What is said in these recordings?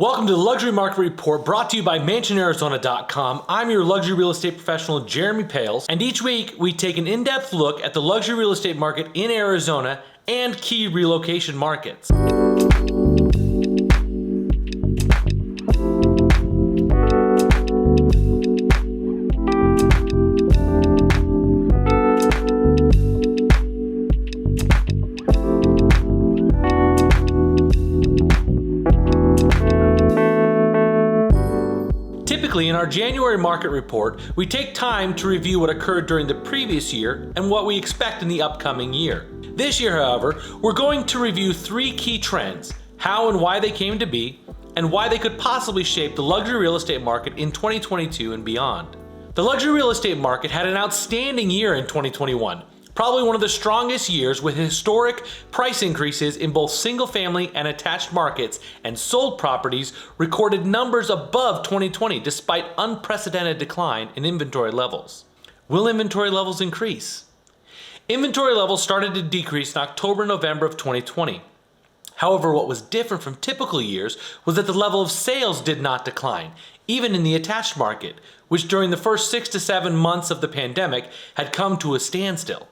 Welcome to the Luxury Market Report, brought to you by MansionArizona.com. I'm your luxury real estate professional, Jeremy Poehls, and each week we take an in-depth look at the luxury real estate market in Arizona and key relocation markets. Typically, in our January market report, we take time to review what occurred during the previous year and what we expect in the upcoming year. This year, however, we're going to review three key trends, how and why they came to be, and why they could possibly shape the luxury real estate market in 2022 and beyond. The luxury real estate market had an outstanding year in 2021. Probably one of the strongest years, with historic price increases in both single-family and attached markets, and sold properties recorded numbers above 2020 despite unprecedented decline in inventory levels. Will inventory levels increase? Inventory levels started to decrease in October and November of 2020. However, what was different from typical years was that the level of sales did not decline, even in the attached market, which during the first 6 to 7 months of the pandemic had come to a standstill.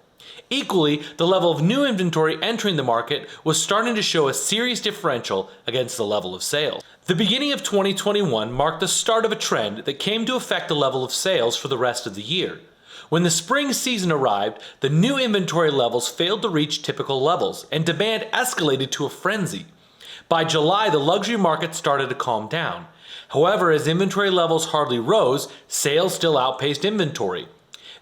Equally, the level of new inventory entering the market was starting to show a serious differential against the level of sales. The beginning of 2021 marked the start of a trend that came to affect the level of sales for the rest of the year. When the spring season arrived, the new inventory levels failed to reach typical levels, and demand escalated to a frenzy. By July, the luxury market started to calm down. However, as inventory levels hardly rose, sales still outpaced inventory.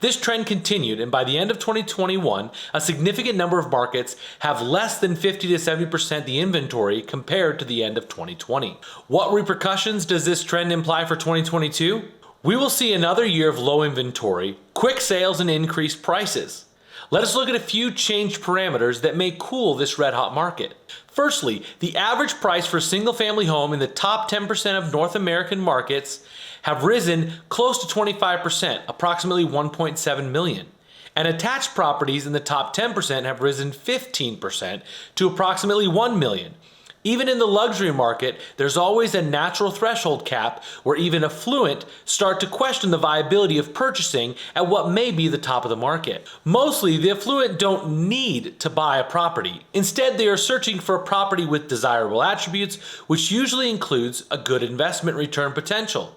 This trend continued, and by the end of 2021, a significant number of markets have less than 50 to 70% the inventory compared to the end of 2020. What repercussions does this trend imply for 2022? We will see another year of low inventory, quick sales, and increased prices. Let us look at a few changed parameters that may cool this red-hot market. Firstly, the average price for a single-family home in the top 10% of North American markets have risen close to 25%, approximately $1.7 million. And attached properties in the top 10% have risen 15% to approximately $1 million. Even in the luxury market, there's always a natural threshold cap where even affluent start to question the viability of purchasing at what may be the top of the market. Mostly, the affluent don't need to buy a property. Instead, they are searching for a property with desirable attributes, which usually includes a good investment return potential.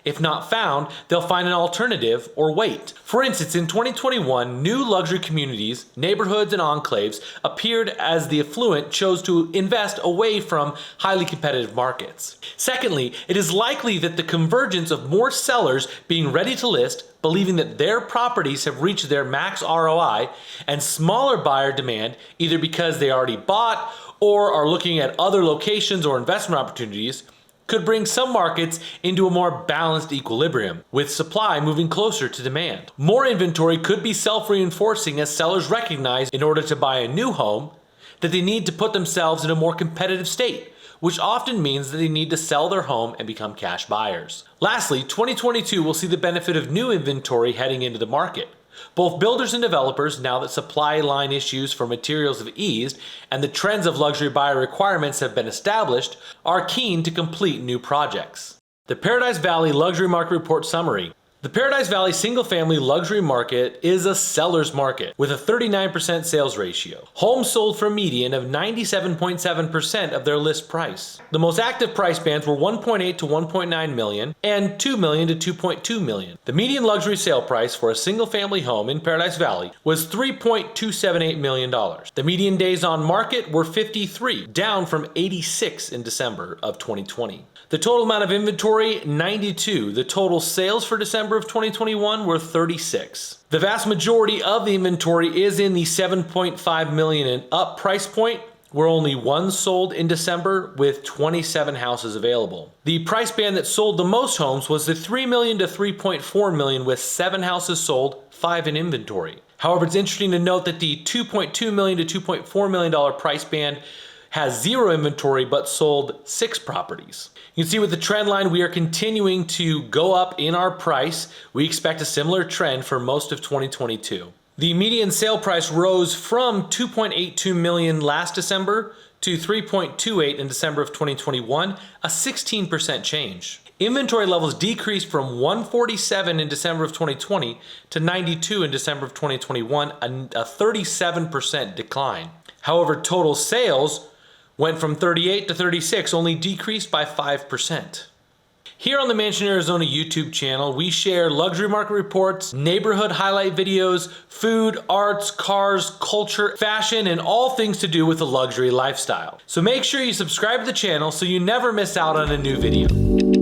If not found, they'll find an alternative or wait. For instance, in 2021, new luxury communities, neighborhoods, and enclaves appeared as the affluent chose to invest away from highly competitive markets. Secondly, it is likely that the convergence of more sellers being ready to list, believing that their properties have reached their max ROI, and smaller buyer demand, either because they already bought or are looking at other locations or investment opportunities, could bring some markets into a more balanced equilibrium, with supply moving closer to demand. More inventory could be self-reinforcing as sellers recognize, in order to buy a new home, that they need to put themselves in a more competitive state, which often means that they need to sell their home and become cash buyers. Lastly, 2022 will see the benefit of new inventory heading into the market. Both builders and developers, now that supply line issues for materials have eased and the trends of luxury buyer requirements have been established, are keen to complete new projects. The Paradise Valley Luxury Market Report Summary. The Paradise Valley single-family luxury market is a seller's market with a 39% sales ratio. Homes sold for a median of 97.7% of their list price. The most active price bands were 1.8 to 1.9 million and 2 million to 2.2 million. The median luxury sale price for a single-family home in Paradise Valley was $3.278 million. The median days on market were 53, down from 86 in December of 2020. The total amount of inventory, 92. The total sales for December of 2021 were 36. The vast majority of the inventory is in the 7.5 million and up price point, where only one sold in December with 27 houses available. The price band that sold the most homes was the 3 million to 3.4 million, with 7 houses sold, 5 in inventory. However, it's interesting to note that the $2.2 million to $2.4 million price band has 0 inventory but sold 6 properties. You can see with the trend line, we are continuing to go up in our price. We expect a similar trend for most of 2022. The median sale price rose from $2.82 million last December to 3.28 in December of 2021, a 16% change. Inventory levels decreased from 147 in December of 2020 to 92 in December of 2021, a 37% decline. However, total sales went from 38 to 36, only decreased by 5%. Here on the Mansion Arizona YouTube channel, we share luxury market reports, neighborhood highlight videos, food, arts, cars, culture, fashion, and all things to do with the luxury lifestyle. So make sure you subscribe to the channel so you never miss out on a new video.